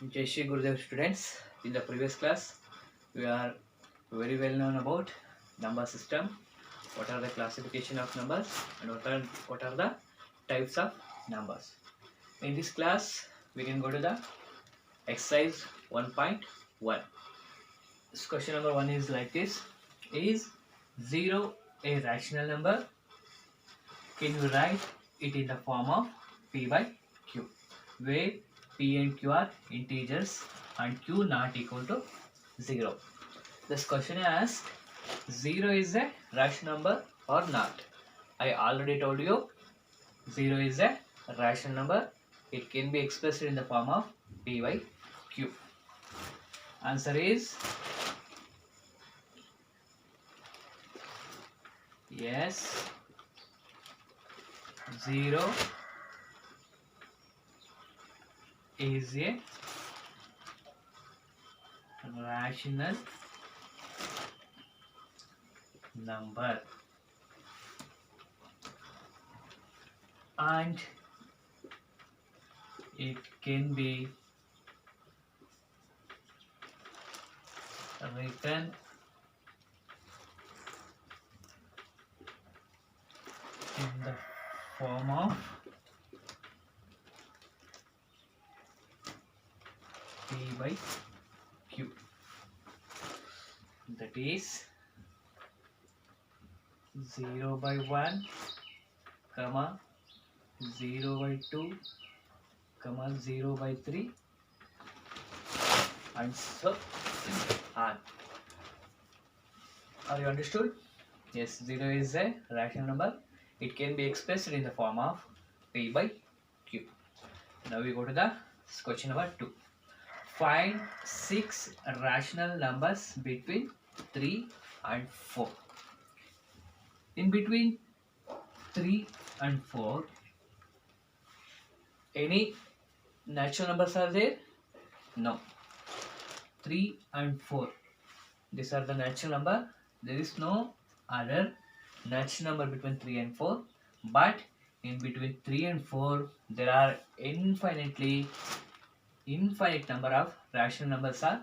Jai Shri Gurudev students. In the previous class, we are very well known about number system. What are the classification of numbers and what are the types of numbers? In this class, we can go to the exercise 1.1. This question number 1 is like this: Is 0 a rational number? Can you write it in the form of P by Q, where P and Q are integers and Q not equal to 0? This question asks 0 is a rational number or not. I already told you 0 is a rational number. It can be expressed in the form of P by Q. Answer is yes. 0 is a rational number and it can be written in the form of P by Q. That is 0 by 1, comma 0 by 2, comma 0 by 3, and so on. Are you understood? Yes, 0 is a rational number. It can be expressed in the form of P by Q. Now we go to the question number 2. Find 6 rational numbers between 3 and 4. In between 3 and 4, any natural numbers are there? No. 3 and 4. These are the natural number. There is no other natural number between 3 and 4. But in between 3 and 4, there are infinite number of rational numbers are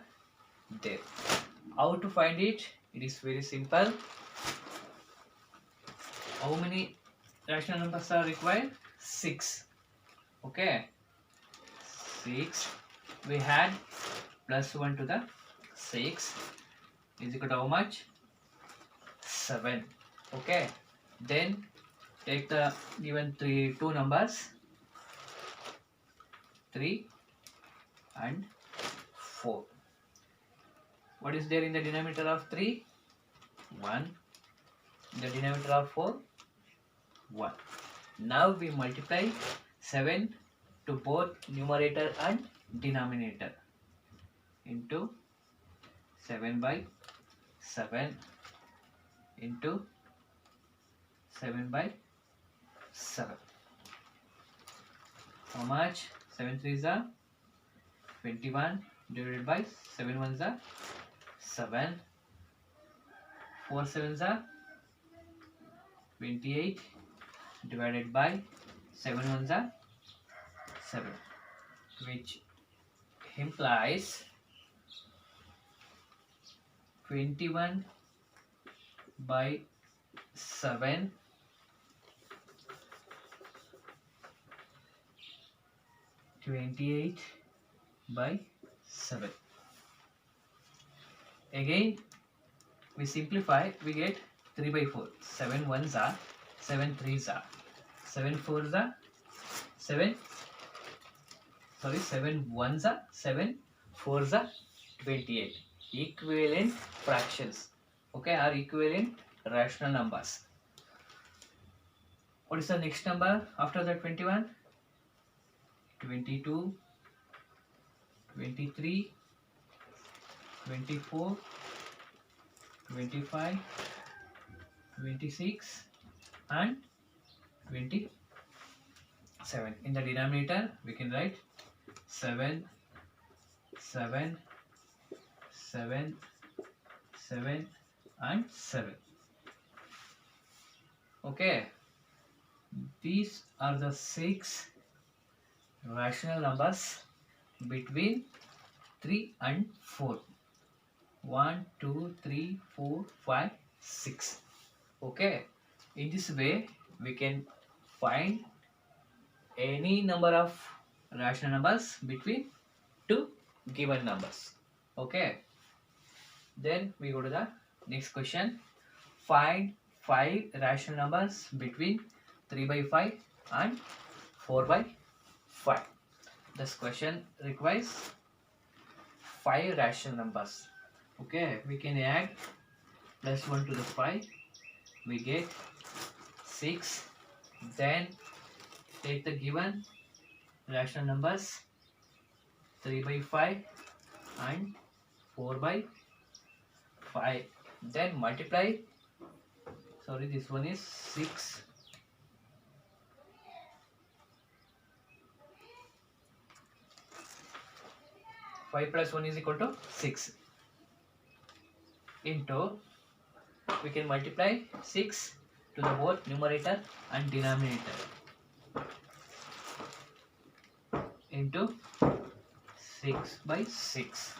there. How to find it? It is very simple. How many rational numbers are required? 6. Okay. 6. We had plus 1 to the 6 is equal to how much? 7. Okay. Then take the given two numbers 3 and 4. What is there in the denominator of 3? 1. In the denominator of 4? 1. Now we multiply 7 to both numerator and denominator into 7 by 7 into 7 by 7. How much? 7 3s are 21 divided by 7 1s are 7. 4 7s are 28 divided by 7 1s are 7, which implies 21 by 7 28 by 7. Again we simplify, we get 3 by 4. 7 1s are 7 3s are 7 4s are 7 1s are 7 4s are 28. Equivalent fractions, okay, are equivalent rational numbers. What is the next number after the 21? 22, 23, 24, 25, 26 and 27. In the denominator we can write 7 7 7 7 and 7. Okay, these are the 6 rational numbers between 3 and 4. 1, 2, 3, 4, 5, 6. Okay. In this way, we can find any number of rational numbers between two given numbers. Okay. Then we go to the next question. Find 5 rational numbers between 3 by 5 and 4 by 5. This question requires 5 rational numbers. Okay, we can add plus 1 to the 5. We get 6. Then take the given rational numbers 3 by 5 and 4 by 5. Then multiply. Sorry, this one is 6. 5 plus 1 is equal to 6. Into, we can multiply 6 to the both numerator and denominator. Into 6 by 6.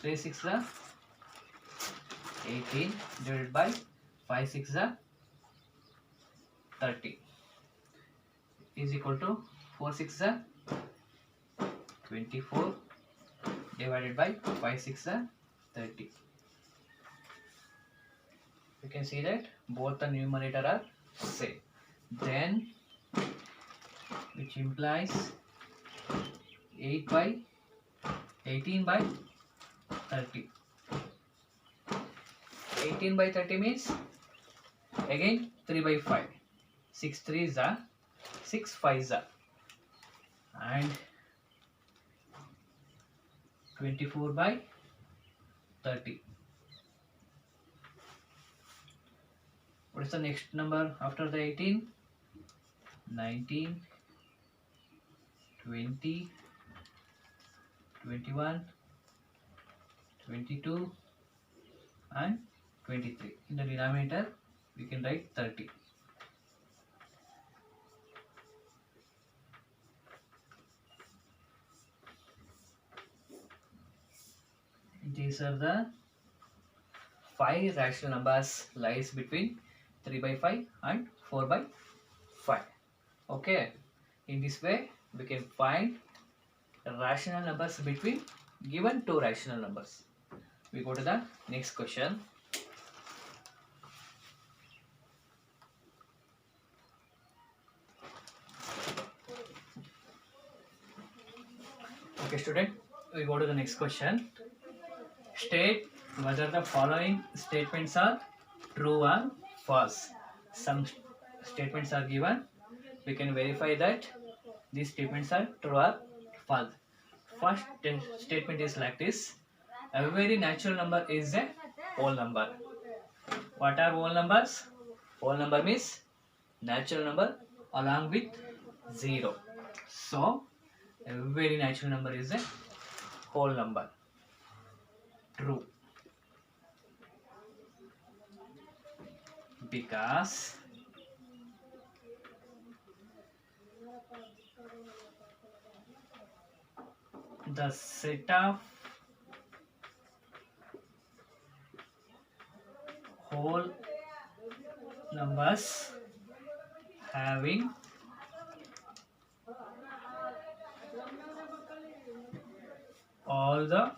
3 6 are 18 divided by 5 6 are 30 is equal to 4 6 are 24 divided by 5 6 are 30. You can see that both the numerator are same. Then, which implies 18 by 30. 18 by 30 means again 3 by 5. 6 3s are 6 5s are, and 24 by 30. What is the next number after the 18? 19, 20, 21, 22 and 23. In the denominator we can write 30. These are the 5 rational numbers lies between 3 by 5 and 4 by 5. Okay. In this way, we can find rational numbers between given two rational numbers. We go to the next question. Okay, student, we go to the next question. State whether the following statements are true or false. Some statements are given. We can verify that these statements are true or false. First statement is like this. Every natural number is a whole number. What are whole numbers? Whole number means natural number along with 0. So, every natural number is a whole number. True. Because the set of whole numbers having all the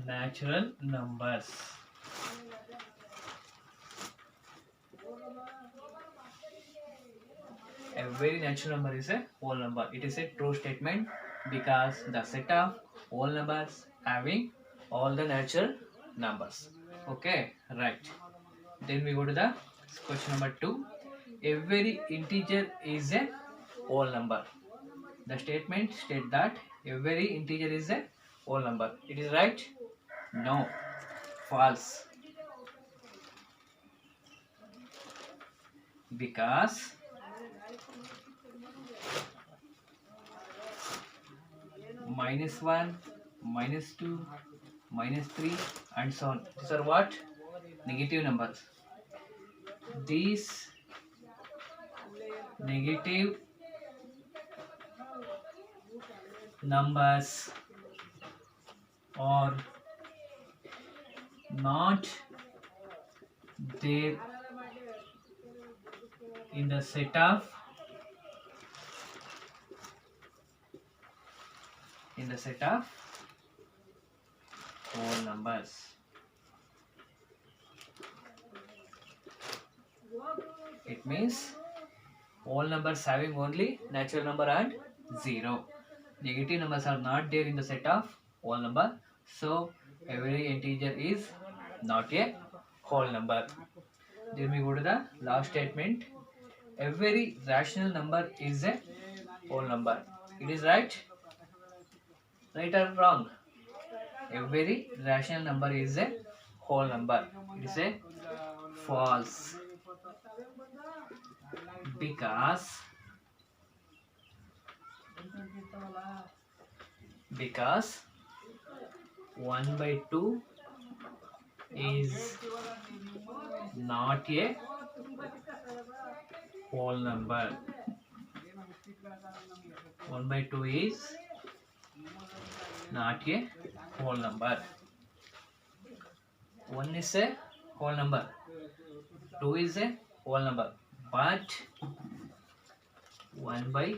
natural numbers. Every natural number is a whole number. It is a true statement because the set of whole numbers having all the natural numbers. Okay, right. Then we go to the question number 2. Every integer is a whole number. The statement states that every integer is a whole number. It is right? No. False. Because -1, -2, -3 and so on. These are what? Negative numbers. These negative numbers are not there in the set of whole numbers. It means whole numbers having only natural number and 0. Negative numbers are not there in the set of whole number, so every integer is not a whole number. Then we go to the last statement. Every rational number is a whole number. It is right or wrong? Every rational number is a whole number. It is a false, because 1 by 2 is not a whole number. 1 by 2 is not a whole number. 1 is a whole number, 2 is a whole number, but 1 by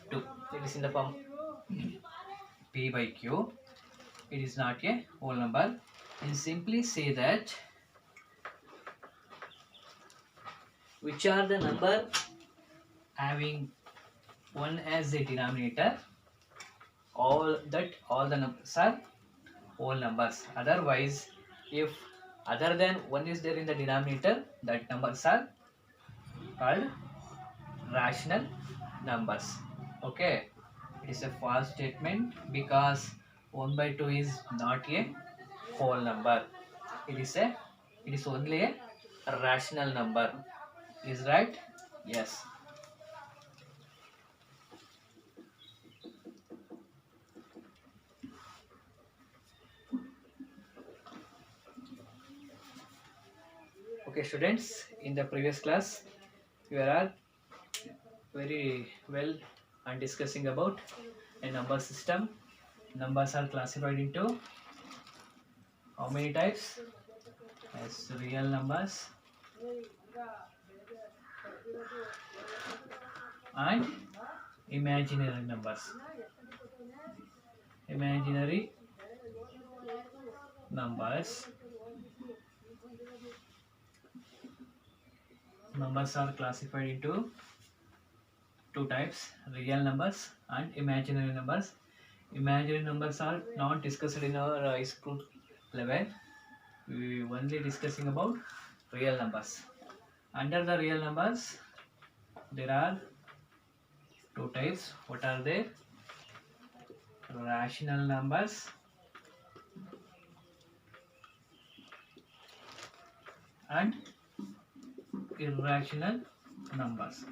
2, it is in the form P by Q, it is not a whole number. And simply say that which are the number having 1 as a denominator, all the numbers are whole numbers. Otherwise, if other than 1 is there in the denominator, that numbers are called rational numbers. Okay, it is a false statement because 1 by 2 is not a whole number. It is only a rational number. Is right? Yes. Okay, students, in the previous class we are very well and discussing about a number system. Numbers are classified into how many types? As real numbers and imaginary numbers. Imaginary numbers are classified into two types: real numbers and imaginary numbers. Imaginary numbers are not discussed in our high school level. We only discussing about real numbers. Under the real numbers, there are two types. What are they? Rational numbers and irrational numbers.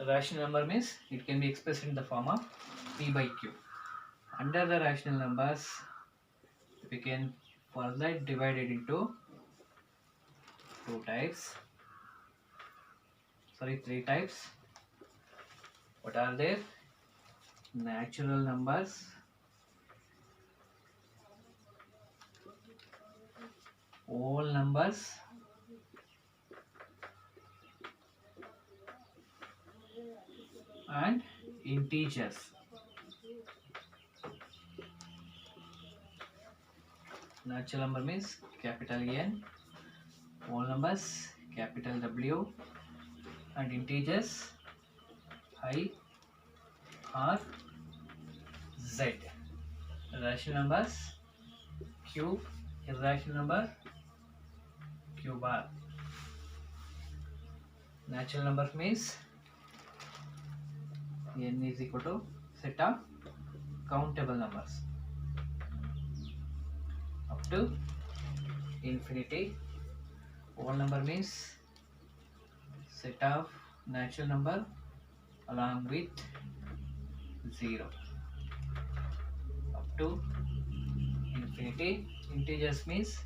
A rational number means it can be expressed in the form of P by Q. Under the rational numbers, we can further divide it into three types. What are they? Natural numbers, whole numbers, and integers. Natural number means capital N, whole numbers capital W, and integers I, R, Z. Rational numbers Q, irrational number Q bar. Natural number means N is equal to set of countable numbers up to infinity. Whole number means set of natural number along with 0 up to infinity. Integers means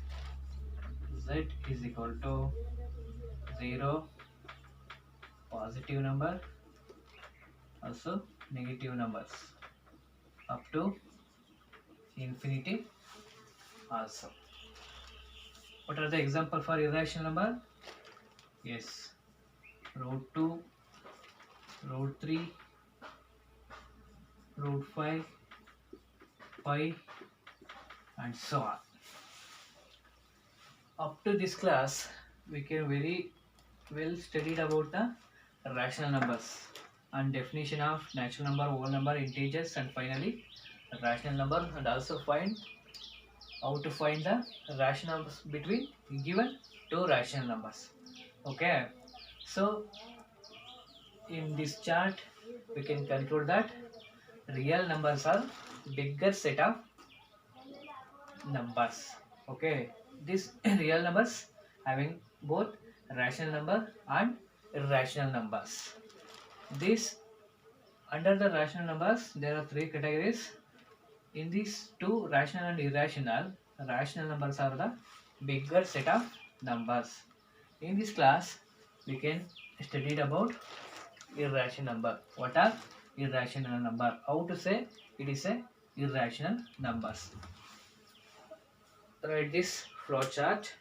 Z is equal to 0 positive number, also negative numbers up to infinity also. What are the example for irrational number? Yes, root 2, root 3, root 5, pi, and so on. Up to this class, we can very well studied about the rational numbers and definition of natural number, whole number, integers, and finally rational number, and also find how to find the rationals between given two rational numbers. Okay, so in this chart we can conclude that real numbers are bigger set of numbers. Okay, these real numbers having both rational number and irrational numbers. This under the rational numbers there are three categories. In these two, rational and irrational, rational numbers are the bigger set of numbers. In this class we can study about irrational number. What are irrational number? How to say it is a irrational numbers? Write this flow chart.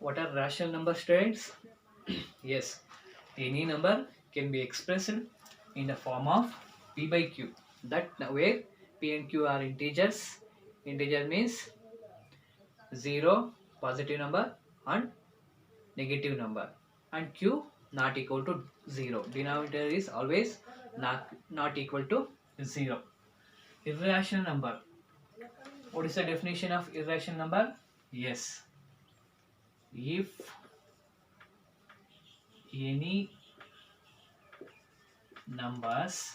What are rational number, students? Yes, any number can be expressed in the form of p by q. That where p and q are integers. Integer means 0 positive number and negative number, and q not equal to 0. Denominator is always not equal to 0. Irrational number. What is the definition of irrational number? Yes, if any numbers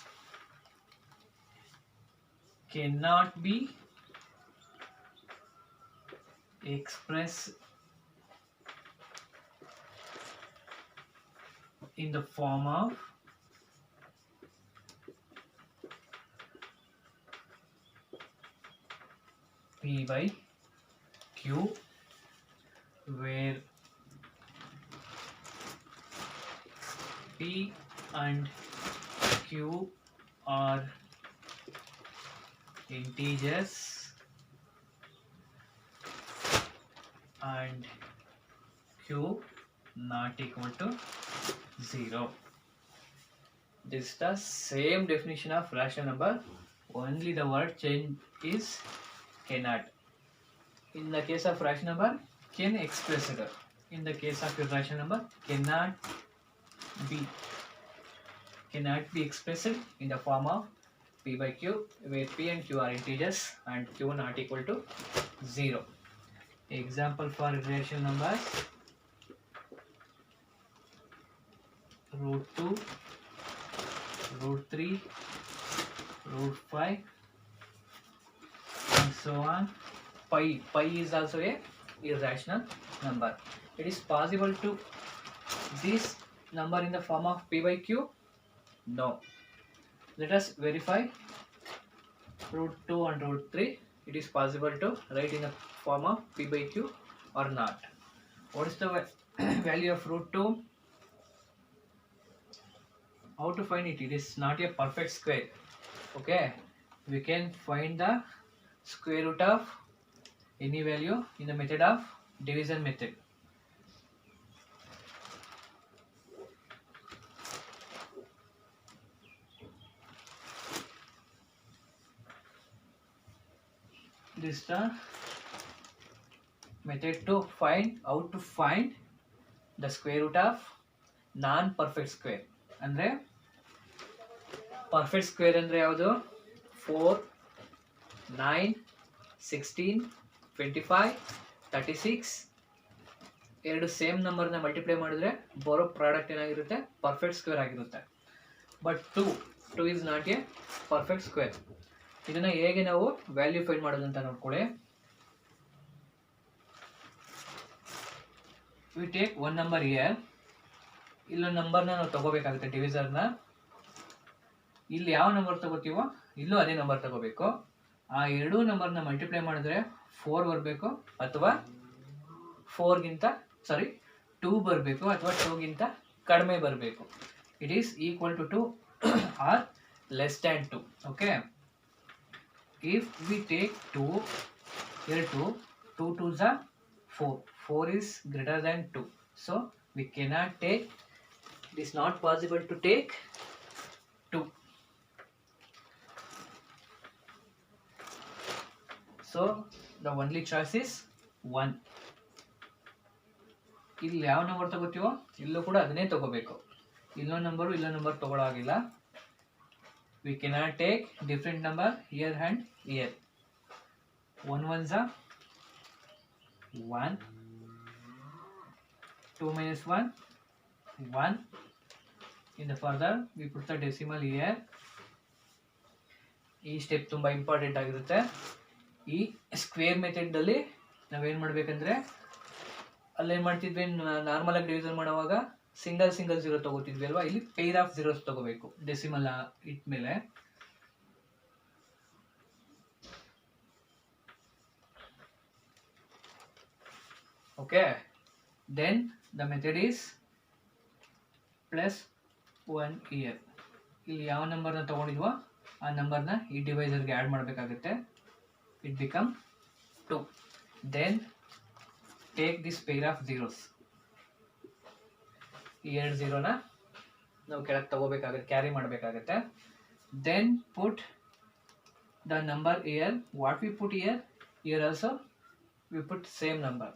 cannot be expressed in the form of p by q, where p and q are integers and q not equal to 0. This is the same definition of rational number, only the word change is cannot. In the case of rational number, can express it. In the case of irrational number, cannot be expressed in the form of p by q, where p and q are integers and q not equal to 0. Example for irrational numbers: root 2, root 3, root 5, and so on. Pi is also a irrational number. It is possible to this number in the form of p by q? No. Let us verify root 2 and root 3. It is possible to write in the form of p by q or not. What is the value of root 2? How to find it? It is not a perfect square. Okay, we can find the square root of any value in the method of division method. This is the method to find how to find the square root of non-perfect square. ಅಂದ್ರೆ perfect square ಅಂದ್ರೆ ಯಾವುದು? 4, 9, 16, 25, 36 ಎರಡು same ನಂಬರ್ನ multiply ಮಾಡಿದ್ರೆ ಬರೋ product ಏನಾಗಿರುತ್ತೆ? Perfect square ಆಗಿರುತ್ತೆ. But 2 is not A perfect square. ಇದನ್ನ ಹೇಗೆ ನಾವು ವ್ಯಾಲ್ಯೂ ಫೈಂಡ್ ಮಾಡೋದು ಅಂತ ನೋಡ್ಕೊಳ್ಳಿ. We take one number here ಇಲ್ಲೊಂದು ನಂಬರ್ನ ನಾವು ತಗೋಬೇಕಾಗುತ್ತೆ ಡಿವಿಸರ್ನ. ಇಲ್ಲಿ ಯಾವ ನಂಬರ್ ತಗೋತೀವೋ ಇಲ್ಲೂ ಅದೇ ನಂಬರ್ ತಗೋಬೇಕು. ಆ ಎರಡೂ ನಂಬರ್ನ ಮಲ್ಟಿಪ್ಲೈ ಮಾಡಿದ್ರೆ 4 ಬರಬೇಕು ಅಥವಾ 2 ಬರಬೇಕು ಅಥವಾ 2ಗಿಂತ ಕಡಿಮೆ ಬರಬೇಕು. It is equal to 2 or less than 2. Okay, if we take 2 here 2 2s are 4 is greater than 2, so we cannot take, it is not possible to take 2. So the only choice is 1. ಇಲ್ಲಿ ಯಾವ number ತಗೋತೀವೋ ಇಲ್ಲೂ ಕೂಡ ಅದನ್ನೇ ತಗೋಬೇಕು. ಇಲ್ಲೊಂದು number ತಗೊಳ್ಳೋಗಿಲ್ಲ. we cannot take different number here and here. 1 ones are 1, 2 minus 1 1. In the further we put the decimal here. ಈ step ತುಂಬಾ important ಆಗಿರುತ್ತೆ. ಈ ಸ್ಕ್ವೇರ್ ಮೆಥಡ್ ಅಲ್ಲಿ ನಾವೇನ್ ಮಾಡ್ಬೇಕಂದ್ರೆ ಅಲ್ಲೇನ್ ಮಾಡ್ತಿದ್ವಿ, ನಾರ್ಮಲ್ ಆಗಿ ಡಿವಿಷನ್ ಮಾಡುವಾಗ ಸಿಂಗಲ್ ಜೀರೋ ತಗೋತಿದ್ವಿ ಅಲ್ವಾ, ಇಲ್ಲಿ ಪೇರ್ ಆಫ್ ಜೀರೋಸ್ ತಗೋಬೇಕು ಡೆಸಿಮಲ್ ಇಟ್ಮೇಲೆ. Okay, then the method is +1 here. ಇಲ್ಲಿ ಯಾವ ನಂಬರ್ನ ತಗೊಂಡಿದ್ವೋ ಆ ನಂಬರ್ನ ಈ ಡಿವೈಸರ್ಗೆ ಆ್ಯಡ್ ಮಾಡಬೇಕಾಗುತ್ತೆ. It become 2. Then take this pair of zeros. ಈ 2 ಜೀರೋನ ನಾವು ಕೆಳಗೆ ತಗೋಬೇಕಾಗುತ್ತೆ, ಕ್ಯಾರಿ ಮಾಡಬೇಕಾಗುತ್ತೆ. Then put the number here. What we put here also we put same number.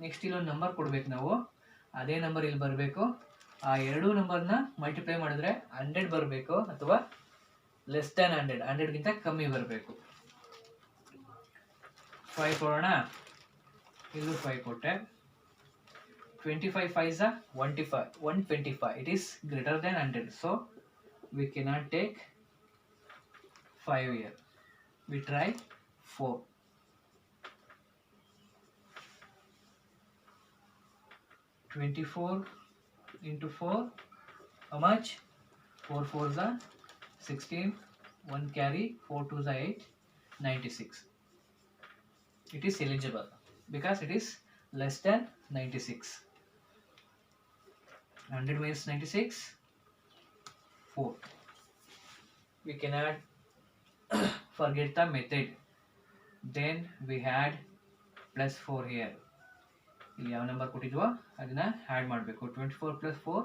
Next ಇಲ್ಲೊಂದು ನಂಬರ್ ಕೊಡ್ಬೇಕು ನಾವು, ಅದೇ ನಂಬರ್ ಇಲ್ಲಿ ಬರಬೇಕು. ಆ ಎರಡೂ ನಂಬರ್ನ ಮಲ್ಟಿಪ್ಲೈ ಮಾಡಿದ್ರೆ 100 ಬರಬೇಕು ಅಥವಾ ಲೆಸ್ ದ್ಯಾನ್ 100, 100ಗಿಂತ ಕಮ್ಮಿ ಬರಬೇಕು. 5 ಕೊಡೋಣ, ಇಲ್ಲೂ 5 ಕೊಟ್ಟೆ. 25 5s are 125. It is greater than 100, so we cannot take 5 here. We try 4. 24 into 4, how much? 4 4s are 16, 1 carry, 4 2s are 8, 96. It is eligible because it is less than 96. 100 minus 96, 4. We cannot forget the method. Then we had +4 here. ಇಲ್ಲಿ ಯಾವ number ಕೊಟ್ಟಿದ್ವೋ ಅದನ್ನ add ಮಾಡಬೇಕು. 24 + 4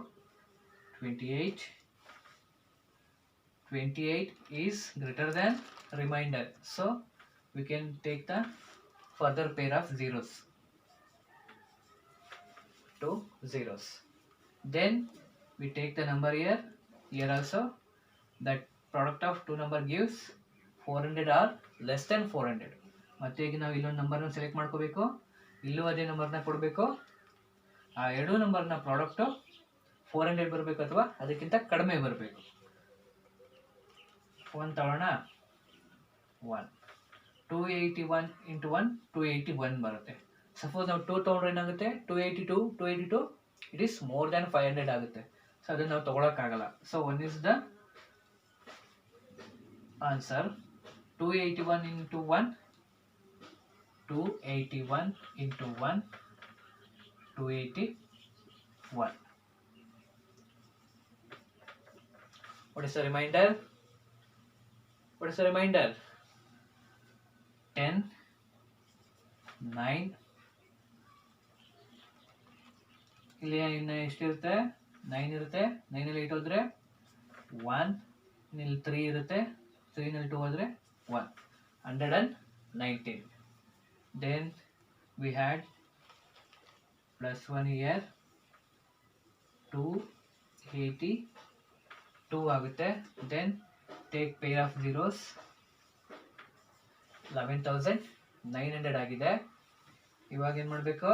28. 28 is greater than remainder, so we can take the further pair of zeros. 2 zeros. Then we take the number here also. That product of two number gives 400 or less than 400. ಮತ್ತೆ ಈಗ ನಾವು ಇಲ್ಲೊಂದು ನಂಬರ್ನ select ಮಾಡ್ಕೋಬೇಕು, ಇಲ್ಲೂ ಅದೇ ನಂಬರ್ನ ಕೊಡಬೇಕು. ಆ ಎರಡೂ ನಂಬರ್ನ ಪ್ರಾಡಕ್ಟು 400 ಬರಬೇಕು ಅಥವಾ ಅದಕ್ಕಿಂತ ಕಡಿಮೆ ಬರಬೇಕು. 1 ತಗೊಳ್ಳೋಣ, 1. 281 into 1 281 ಬರುತ್ತೆ. ಸಪೋಸ್ ನಾವು 2 ತಗೊಂಡ್ರೆ ಏನಾಗುತ್ತೆ, 282 ಇಟ್ ಈಸ್ ಮೋರ್ ದ್ಯಾನ್ 500 ಆಗುತ್ತೆ. ಸೊ ಅದನ್ನು ನಾವು ತಗೊಳಕ್ಕಾಗಲ್ಲ. So 1 is the answer. 281 into 1 281 into 1 281. What is the remainder? 10 9. ಇಲ್ಲಿ ಇನ್ನು ಎಷ್ಟಿರುತ್ತೆ, 9 ಇರುತ್ತೆ. 9 ಅಲ್ಲಿ 8 ಹೋದ್ರೆ 1, ಇಲ್ಲಿ 3 ಇರುತ್ತೆ. 3 ನಲ್ಲಿ 2 ಹೋದ್ರೆ 1, 119. Then we had +1 here, 282 ಆಗುತ್ತೆ. Then take pair of zeros, 11,900 ಆಗಿದೆ. ಇವಾಗ ಏನು ಮಾಡಬೇಕು,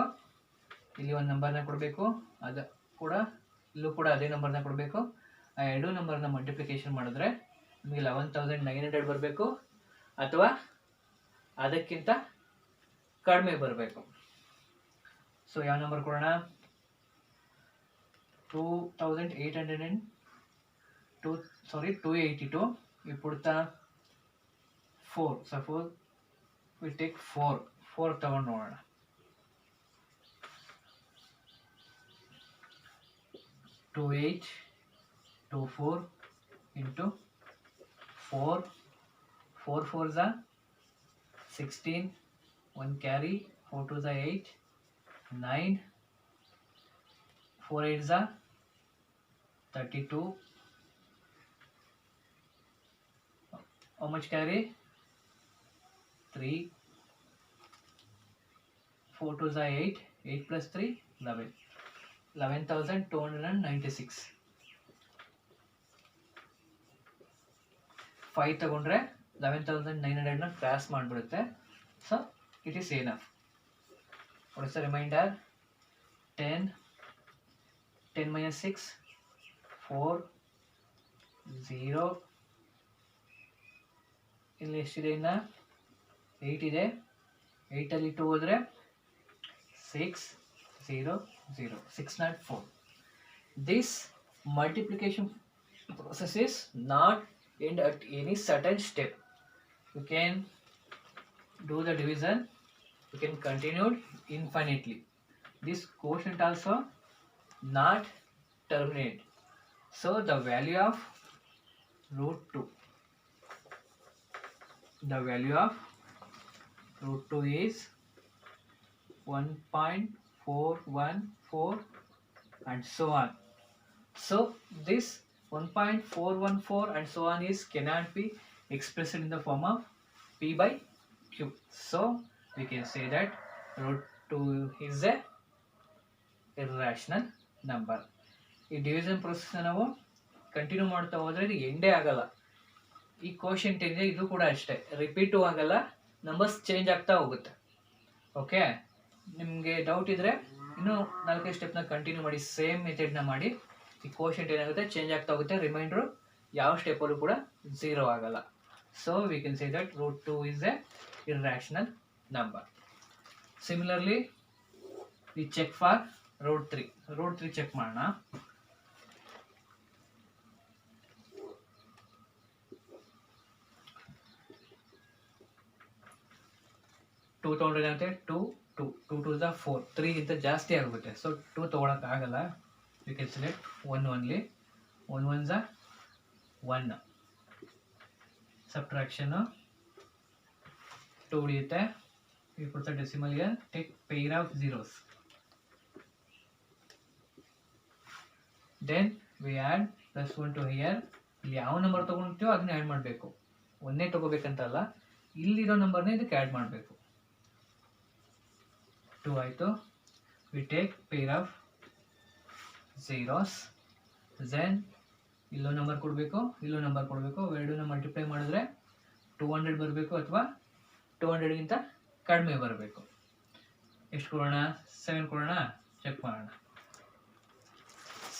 ಇಲ್ಲಿ ಒಂದು ನಂಬರ್ನ ಕೊಡಬೇಕು, ಅದು ಕೂಡ ಇಲ್ಲೂ ಕೂಡ ಅದೇ ನಂಬರ್ನ ಕೊಡಬೇಕು. ಆ ಎರಡೂ ನಂಬರ್ನ ಮಲ್ಟಿಪ್ಲಿಕೇಶನ್ ಮಾಡಿದ್ರೆ ನಿಮಗೆ 11,900 ಬರಬೇಕು ಅಥವಾ ಅದಕ್ಕಿಂತ ಕಡಿಮೆ ಬರಬೇಕು. ಸೊ ಯಾವ ನಂಬರ್ ಕೊಡೋಣ, 282. We put the 4. Suppose we take 4 ತಗೊಂಡು ನೋಡೋಣ. 2824 into 4. 4 4s are 16. 1 carry. 4 2s are 8. 9. 4 8s are 32. How much carry? 3. 4 2s are 8. 8 plus 3, 11. 11,296. 5 ತಗೊಂಡ್ರೆ 11,900 ಕ್ರಾಸ್ ಮಾಡಿಬಿಡುತ್ತೆ. So it is enough. What is the remainder? 10 10 minus 6 4 0. ಇಲ್ಲಿ ಎಷ್ಟಿದೆ? ಇನ್ನು 8 ಇದೆ. 8ಅಲ್ಲಿ 2 ಹೋದರೆ 6 0 0. 604. This multiplication process is not end at any certain step. You can do the division. You can continue infinitely. This quotient also not terminate. So the value of root 2. The value of root 2 is 1.414 and so on. So this 1.414 and so on is cannot be expressed in the form of p by q. So we can say that root 2 is a irrational number. ಈ division process ನಾವು continue ಮಾಡ್ತಾ ಹೋದ್ರೆ ಇದು ಎಂಡೇ ಆಗಲ್ಲ. ಈ quotient ಏನಿದೆ ಇದು ಕೂಡ ಅಷ್ಟೇ, ರಿಪೀಟು ಆಗಲ್ಲ, ನಂಬರ್ಸ್ ಚೇಂಜ್ ಆಗ್ತಾ ಹೋಗುತ್ತೆ. ಓಕೆ, ನಿಮಗೆ ಡೌಟ್ ಇದ್ರೆ ಇನ್ನೂ 4 ಸ್ಟೆಪ್ನ ಕಂಟಿನ್ಯೂ ಮಾಡಿ, ಸೇಮ್ ಮೆಥಡ್ನ ಮಾಡಿ. ಈ ಕೋಶೆಂಟ್ ಏನಾಗುತ್ತೆ ಚೇಂಜ್ ಆಗ್ತಾ ಹೋಗುತ್ತೆ, ರಿಮೈಂಡ್ರು ಯಾವ ಸ್ಟೆಪ್ಪಲ್ಲೂ ಕೂಡ 0 ಆಗಲ್ಲ. So we can say that root 2 is a irrational number. Similarly we check for root 3. Root 3 check ಮಾಡೋಣ. ಟೂ ತಗೊಂಡ್ರೆ ಏನಾಗುತ್ತೆ? 2 2 2 2 ದ 4, 3 ಗಿಂತ ಜಾಸ್ತಿ ಆಗುತ್ತೆ. ಸೊ 2 ತೊಗೊಳಕ್ಕೆ ಆಗಲ್ಲ. We can select 1 only. 1 1s are 1. Subtraction 2 ಉಳಿಯುತ್ತೆ. We put the decimal here. Take pair of zeros. Then we add +1 to here. ಇಲ್ಲಿ ಯಾವ ನಂಬರ್ ತೊಗೊಂಡ್ತೀವೋ ಅದನ್ನ ಆ್ಯಡ್ ಮಾಡಬೇಕು. ಒಂದೇ ತೊಗೋಬೇಕಂತಲ್ಲ, ಇಲ್ಲಿರೋ ನಂಬರ್ನೇ ಇದಕ್ಕೆ ಆ್ಯಡ್ ಮಾಡಬೇಕು. 2 ಆಯಿತು. We take pair of zeros. Then ಇಲ್ಲೋ ನಂಬರ್ ಕೊಡಬೇಕು, ಇಲ್ಲೋ ನಂಬರ್ ಕೊಡಬೇಕು. ಎರಡನ್ನ ಮಲ್ಟಿಪ್ಲೈ ಮಾಡಿದ್ರೆ 200 ಬರಬೇಕು ಅಥವಾ 200ಗಿಂತ ಕಡಿಮೆ ಬರಬೇಕು. ಎಷ್ಟು ಕೊಡೋಣ? 7 ಕೊಡೋಣ. ಚೆಕ್ ಮಾಡೋಣ.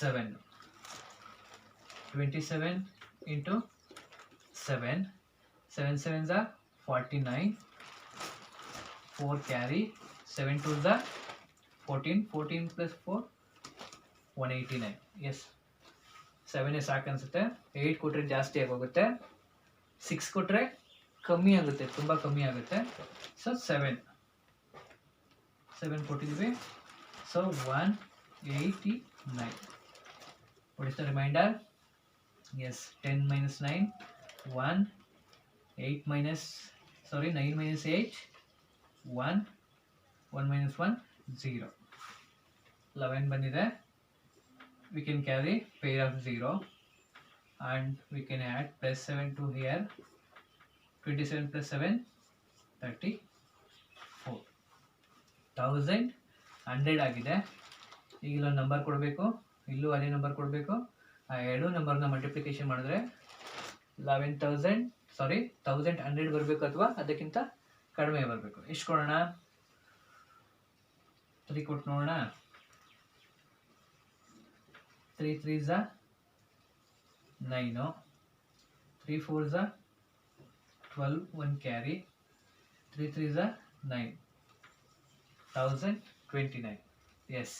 7 27 into 7. 7 7s are 49. 4 carry. 7 2s are 14. 14 plus 4 189. S, 7 ಸಾಕು ಅನಿಸುತ್ತೆ. 8 ಕೊಟ್ಟರೆ ಜಾಸ್ತಿ ಆಗೋಗುತ್ತೆ, 6 ಕೊಟ್ಟರೆ ಕಮ್ಮಿ ಆಗುತ್ತೆ, ತುಂಬ ಕಮ್ಮಿ ಆಗುತ್ತೆ. ಸೊ 7 ಕೊಟ್ಟಿದ್ವಿ. So 189. What is the remainder? Yes, 10 minus 9 1. 9 minus 8 1. 1 minus 1 0. 11 ಬಂದಿದೆ. We can carry pair of 0 and we can add +7 to here. 27 plus 7 34. 1100 ಆಗಿದೆ. ಈಗ ಇಲ್ಲೊಂದು ನಂಬರ್ ಕೊಡಬೇಕು, ಇಲ್ಲೂ ಅದೇ ನಂಬರ್ ಕೊಡಬೇಕು. ಆ ಎರಡು ನಂಬರ್ನ ಮಲ್ಟಿಪ್ಲಿಕೇಶನ್ ಮಾಡಿದ್ರೆ 1100 ಬರಬೇಕು ಅಥವಾ ಅದಕ್ಕಿಂತ ಕಡಿಮೆ ಬರಬೇಕು. ಎಷ್ಟು ಕೊಡೋಣ? 3 ಕೊಟ್ಟು ನೋಡೋಣ. 3 3s are 9. 3 4s are 12. 1 carry. 3 3s are 9. 1029. S,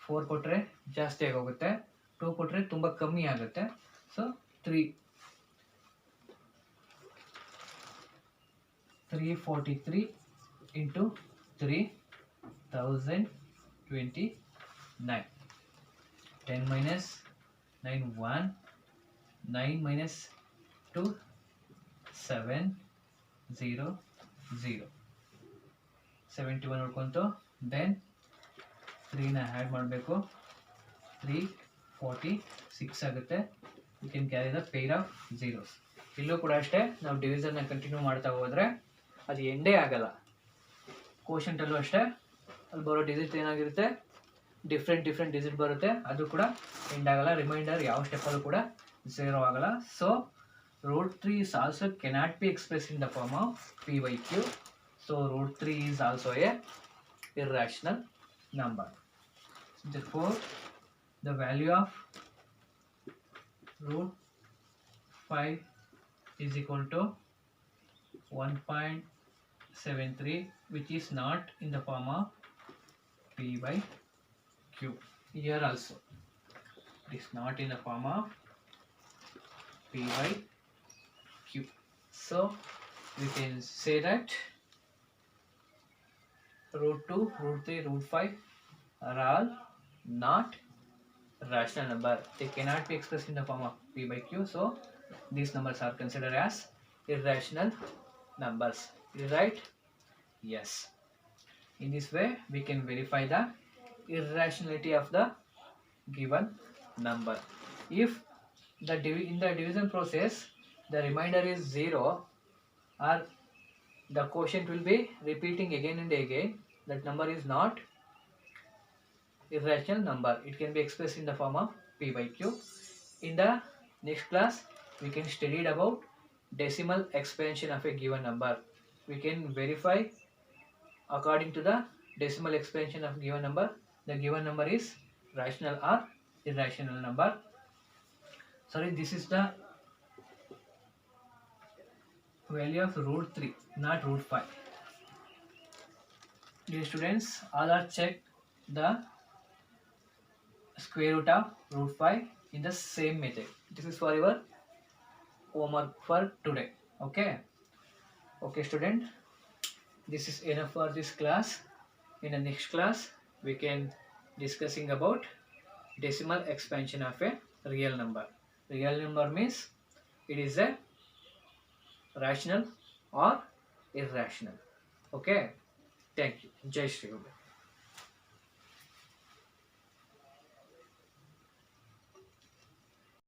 4 ಕೊಟ್ಟರೆ ಜಾಸ್ತಿ ಆಗೋಗುತ್ತೆ. 2 ಕೊಟ್ಟರೆ ತುಂಬ ಕಮ್ಮಿ ಆಗುತ್ತೆ. So 343 into 3029. 10 minus 9 1, 9 minus 2 7 0 0, 71 ನೋಡ್ಕೊಂತು. ದೆನ್ 3ನ ಆ್ಯಡ್ ಮಾಡಬೇಕು, 346 ಆಗುತ್ತೆ. You can carry the pair of zeros. ಇಲ್ಲೂ ಕೂಡ ಅಷ್ಟೇ, ನಾವು ಡಿವಿಷನ್ನ ಕಂಟಿನ್ಯೂ ಮಾಡ್ತಾ ಹೋದರೆ ಅದು ಎಂಡೇ ಆಗಲ್ಲ. ಕೋಶಂಟಲ್ಲೂ ಅಷ್ಟೇ, ಅಲ್ಲಿ ಬರೋ ಡಿಜಿಟ್ ಏನಾಗಿರುತ್ತೆ, ಡಿಫ್ರೆಂಟ್ ಡಿಜಿಟ್ ಬರುತ್ತೆ, ಅದು ಕೂಡ ಎಂಡ್ ಆಗಲ್ಲ. ರಿಮೈಂಡರ್ ಯಾವ ಸ್ಟೆಪ್ಪಲ್ಲೂ ಕೂಡ 0 ಆಗಲ್ಲ. So √3 is also cannot be expressed in the form of p by q. So √3 is also a irrational number. Therefore the value of √5 is equal to 1.73, which is not in the form of p by q. Here also it is not in the form of p by q. So we can say that √2, √3, √5 are all not rational number. They cannot be expressed in the form of p by q. So these numbers are considered as irrational numbers. Is it right? Yes. In this way we can verify the irrationality of the given number. If in the division process the remainder is 0, or the quotient will be repeating again and again, that number is not irrational number. It can be expressed in the form of p by q. In the next class we can study about decimal expansion of a given number. We can verify according to the decimal expansion of given number, the given number is rational or irrational number. Sorry, this is the value of √3, not √5. Dear students, all are check the square root of √5 in the same method. This is for your homework for today. Okay student, this is enough for this class. In the next class we can discussing about decimal expansion of a real number. Real number means it is a rational or irrational. Okay, thank you. Jai Shri Guru.